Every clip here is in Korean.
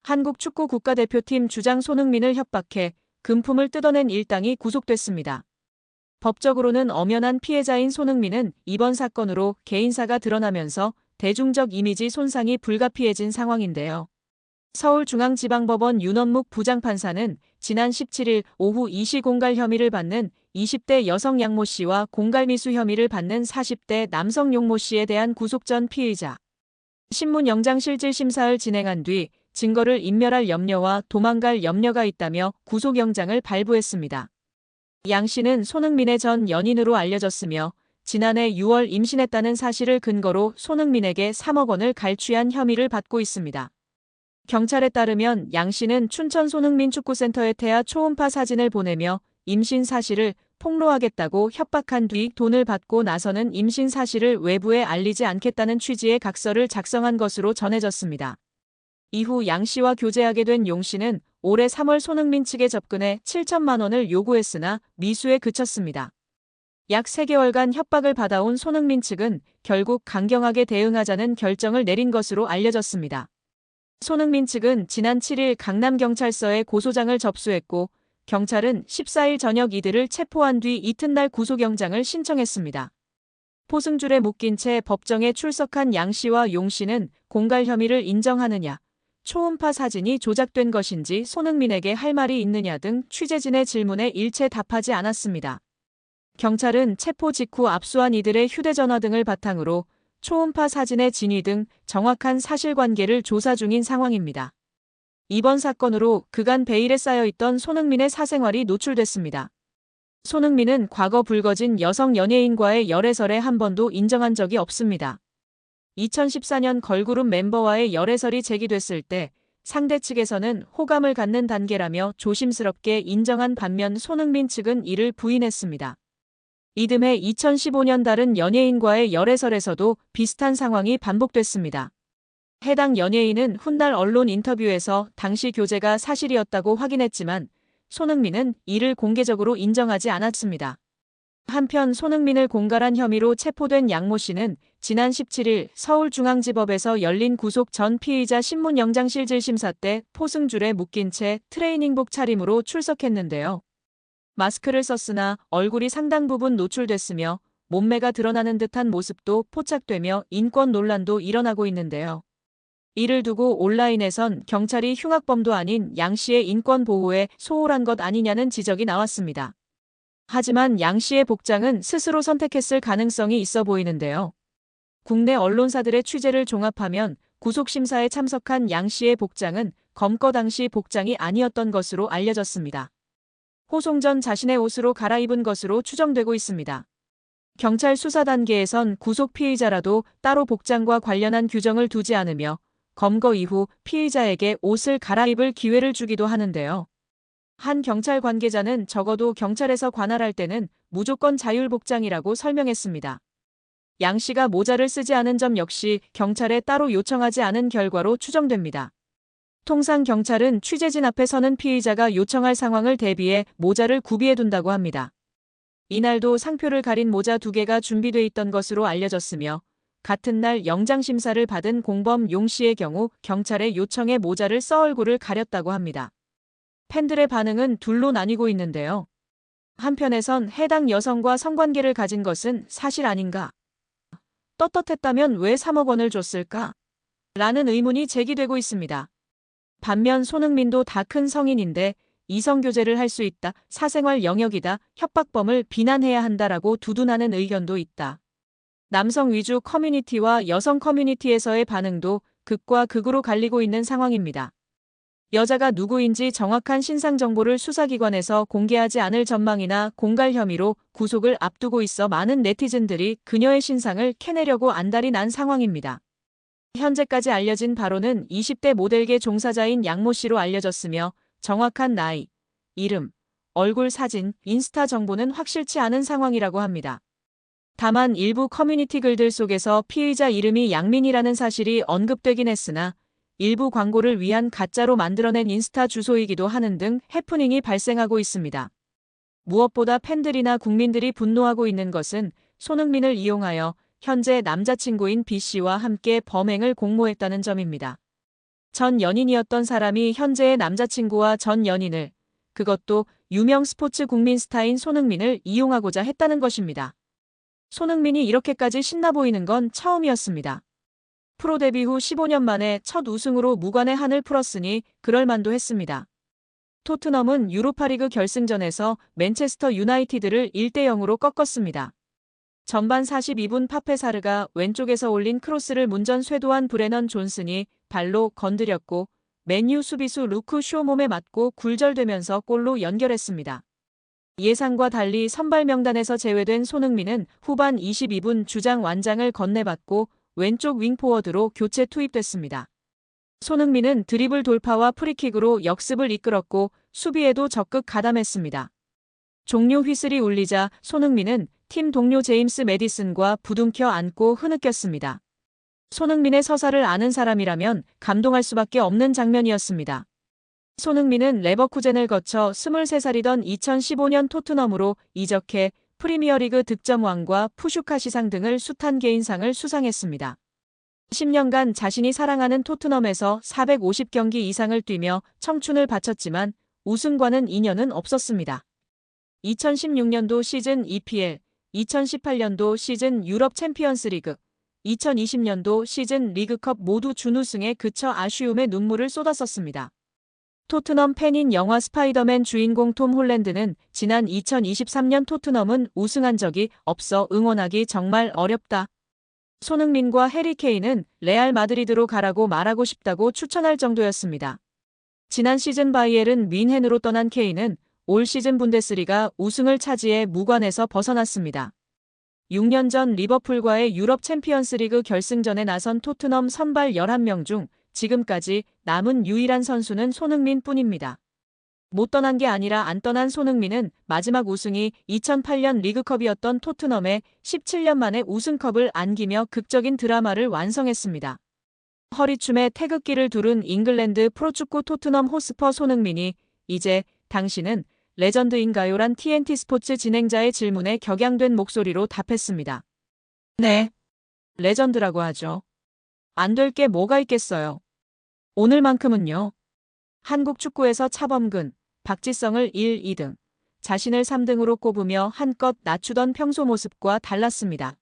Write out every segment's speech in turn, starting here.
한국 축구 국가대표팀 주장 손흥민을 협박해 금품을 뜯어낸 일당이 구속됐습니다. 법적으로는 엄연한 피해자인 손흥민은 이번 사건으로 개인사가 드러나면서 대중적 이미지 손상이 불가피해진 상황인데요. 서울중앙지방법원 윤원묵 부장판사는 지난 17일 오후 이시 공갈 혐의를 받는 20대 여성 양모 씨와 공갈미수 혐의를 받는 40대 남성 용모 씨에 대한 구속 전 피의자 신문 영장실질심사를 진행한 뒤 증거를 인멸할 염려와 도망갈 염려가 있다며 구속영장을 발부했습니다. 양 씨는 손흥민의 전 연인으로 알려졌으며 지난해 6월 임신했다는 사실을 근거로 손흥민에게 3억 원을 갈취한 혐의를 받고 있습니다. 경찰에 따르면 양 씨는 춘천 손흥민 축구센터에 태아 초음파 사진을 보내며 임신 사실을 폭로하겠다고 협박한 뒤 돈을 받고 나서는 임신 사실을 외부에 알리지 않겠다는 취지의 각서를 작성한 것으로 전해졌습니다. 이후 양 씨와 교제하게 된 용 씨는 올해 3월 손흥민 측에 접근해 7천만 원을 요구했으나 미수에 그쳤습니다. 약 3개월간 협박을 받아온 손흥민 측은 결국 강경하게 대응하자는 결정을 내린 것으로 알려졌습니다. 손흥민 측은 지난 7일 강남경찰서에 고소장을 접수했고 경찰은 14일 저녁 이들을 체포한 뒤 이튿날 구속영장을 신청했습니다. 포승줄에 묶인 채 법정에 출석한 양 씨와 용 씨는 공갈 혐의를 인정하느냐, 초음파 사진이 조작된 것인지 손흥민에게 할 말이 있느냐 등 취재진의 질문에 일체 답하지 않았습니다. 경찰은 체포 직후 압수한 이들의 휴대전화 등을 바탕으로 초음파 사진의 진위 등 정확한 사실관계를 조사 중인 상황입니다. 이번 사건으로 그간 베일에 쌓여있던 손흥민의 사생활이 노출됐습니다. 손흥민은 과거 불거진 여성 연예인과의 열애설에 한 번도 인정한 적이 없습니다. 2014년 걸그룹 멤버와의 열애설이 제기됐을 때 상대 측에서는 호감을 갖는 단계라며 조심스럽게 인정한 반면 손흥민 측은 이를 부인했습니다. 이듬해 2015년 다른 연예인과의 열애설에서도 비슷한 상황이 반복됐습니다. 해당 연예인은 훗날 언론 인터뷰에서 당시 교제가 사실이었다고 확인했지만 손흥민은 이를 공개적으로 인정하지 않았습니다. 한편 손흥민을 공갈한 혐의로 체포된 양모 씨는 지난 17일 서울중앙지법에서 열린 구속 전 피의자 신문 영장실질심사 때 포승줄에 묶인 채 트레이닝복 차림으로 출석했는데요. 마스크를 썼으나 얼굴이 상당 부분 노출됐으며 몸매가 드러나는 듯한 모습도 포착되며 인권 논란도 일어나고 있는데요. 이를 두고 온라인에선 경찰이 흉악범도 아닌 양 씨의 인권 보호에 소홀한 것 아니냐는 지적이 나왔습니다. 하지만 양 씨의 복장은 스스로 선택했을 가능성이 있어 보이는데요. 국내 언론사들의 취재를 종합하면 구속심사에 참석한 양 씨의 복장은 검거 당시 복장이 아니었던 것으로 알려졌습니다. 호송 전 자신의 옷으로 갈아입은 것으로 추정되고 있습니다. 경찰 수사 단계에선 구속 피의자라도 따로 복장과 관련한 규정을 두지 않으며 검거 이후 피의자에게 옷을 갈아입을 기회를 주기도 하는데요. 한 경찰 관계자는 적어도 경찰에서 관할할 때는 무조건 자율복장이라고 설명했습니다. 양 씨가 모자를 쓰지 않은 점 역시 경찰에 따로 요청하지 않은 결과로 추정됩니다. 통상 경찰은 취재진 앞에 서는 피의자가 요청할 상황을 대비해 모자를 구비해둔다고 합니다. 이날도 상표를 가린 모자 2개가 준비돼 있던 것으로 알려졌으며 같은 날 영장심사를 받은 공범 용 씨의 경우 경찰의 요청에 모자를 써 얼굴을 가렸다고 합니다. 팬들의 반응은 둘로 나뉘고 있는데요. 한편에선 해당 여성과 성관계를 가진 것은 사실 아닌가? 떳떳했다면 왜 3억 원을 줬을까? 라는 의문이 제기되고 있습니다. 반면 손흥민도 다 큰 성인인데 이성교제를 할 수 있다, 사생활 영역이다, 협박범을 비난해야 한다라고 두둔하는 의견도 있다. 남성 위주 커뮤니티와 여성 커뮤니티에서의 반응도 극과 극으로 갈리고 있는 상황입니다. 여자가 누구인지 정확한 신상 정보를 수사기관에서 공개하지 않을 전망이나 공갈 혐의로 구속을 앞두고 있어 많은 네티즌들이 그녀의 신상을 캐내려고 안달이 난 상황입니다. 현재까지 알려진 바로는 20대 모델계 종사자인 양모 씨로 알려졌으며 정확한 나이, 이름, 얼굴 사진, 인스타 정보는 확실치 않은 상황이라고 합니다. 다만 일부 커뮤니티 글들 속에서 피의자 이름이 양민이라는 사실이 언급되긴 했으나 일부 광고를 위한 가짜로 만들어낸 인스타 주소이기도 하는 등 해프닝이 발생하고 있습니다. 무엇보다 팬들이나 국민들이 분노하고 있는 것은 손흥민을 이용하여 현재 남자친구인 B씨와 함께 범행을 공모했다는 점입니다. 전 연인이었던 사람이 현재의 남자친구와 전 연인을, 그것도 유명 스포츠 국민 스타인 손흥민을 이용하고자 했다는 것입니다. 손흥민이 이렇게까지 신나 보이는 건 처음이었습니다. 프로 데뷔 후 15년 만에 첫 우승으로 무관의 한을 풀었으니 그럴 만도 했습니다. 토트넘은 유로파리그 결승전에서 맨체스터 유나이티드를 1대0으로 꺾었습니다. 전반 42분 파페사르가 왼쪽에서 올린 크로스를 문전 쇄도한 브레넌 존슨이 발로 건드렸고 맨유 수비수 루크 쇼 몸에 맞고 굴절되면서 골로 연결했습니다. 예상과 달리 선발 명단에서 제외된 손흥민은 후반 22분 주장 완장을 건네받고 왼쪽 윙포워드로 교체 투입됐습니다. 손흥민은 드리블 돌파와 프리킥으로 역습을 이끌었고 수비에도 적극 가담했습니다. 종료 휘슬이 울리자 손흥민은 팀 동료 제임스 매디슨과 부둥켜 안고 흐느꼈습니다. 손흥민의 서사를 아는 사람이라면 감동할 수밖에 없는 장면이었습니다. 손흥민은 레버쿠젠을 거쳐 23살이던 2015년 토트넘으로 이적해 프리미어리그 득점왕과 푸슈카시상 등을 숱한 개인상을 수상했습니다. 10년간 자신이 사랑하는 토트넘에서 450경기 이상을 뛰며 청춘을 바쳤지만 우승과는 인연은 없었습니다. 2016년도 시즌 EPL, 2018년도 시즌 유럽 챔피언스리그, 2020년도 시즌 리그컵 모두 준우승에 그쳐 아쉬움의 눈물을 쏟았었습니다. 토트넘 팬인 영화 스파이더맨 주인공 톰 홀랜드는 지난 2023년 토트넘은 우승한 적이 없어 응원하기 정말 어렵다. 손흥민과 해리 케인은 레알 마드리드로 가라고 말하고 싶다고 추천할 정도였습니다. 지난 시즌 바이에른 뮌헨으로 떠난 케인은 올 시즌 분데스리가 우승을 차지해 무관에서 벗어났습니다. 6년 전 리버풀과의 유럽 챔피언스리그 결승전에 나선 토트넘 선발 11명 중 지금까지 남은 유일한 선수는 손흥민 뿐입니다. 못 떠난 게 아니라 안 떠난 손흥민은 마지막 우승이 2008년 리그컵이었던 토트넘에 17년 만에 우승컵을 안기며 극적인 드라마를 완성했습니다. 허리춤에 태극기를 두른 잉글랜드 프로축구 토트넘 호스퍼 손흥민이 이제 당신은 레전드인가요란 TNT 스포츠 진행자의 질문에 격양된 목소리로 답했습니다. 네. 레전드라고 하죠. 안 될 게 뭐가 있겠어요. 오늘만큼은요. 한국 축구에서 차범근, 박지성을 1, 2등, 자신을 3등으로 꼽으며 한껏 낮추던 평소 모습과 달랐습니다.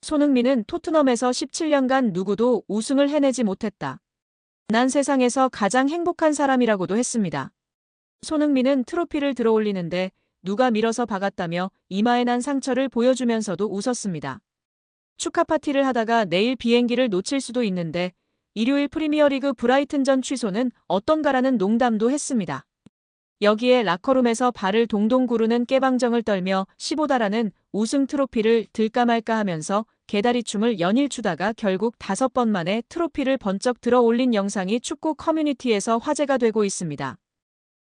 손흥민은 토트넘에서 17년간 누구도 우승을 해내지 못했다. 난 세상에서 가장 행복한 사람이라고도 했습니다. 손흥민은 트로피를 들어올리는데 누가 밀어서 박았다며 이마에 난 상처를 보여주면서도 웃었습니다. 축하 파티를 하다가 내일 비행기를 놓칠 수도 있는데 일요일 프리미어리그 브라이튼전 취소는 어떤가라는 농담도 했습니다. 여기에 라커룸에서 발을 동동 구르는 깨방정을 떨며 15달하는 우승 트로피를 들까 말까 하면서 개다리춤을 연일 추다가 결국 5번 만에 트로피를 번쩍 들어 올린 영상이 축구 커뮤니티에서 화제가 되고 있습니다.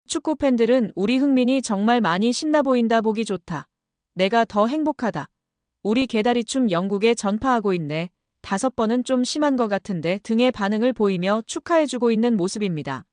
축구 팬들은 우리 흥민이 정말 많이 신나 보인다 보기 좋다. 내가 더 행복하다. 우리 개다리춤 영국에 전파하고 있네. 5번은 좀 심한 것 같은데 등의 반응을 보이며 축하해주고 있는 모습입니다.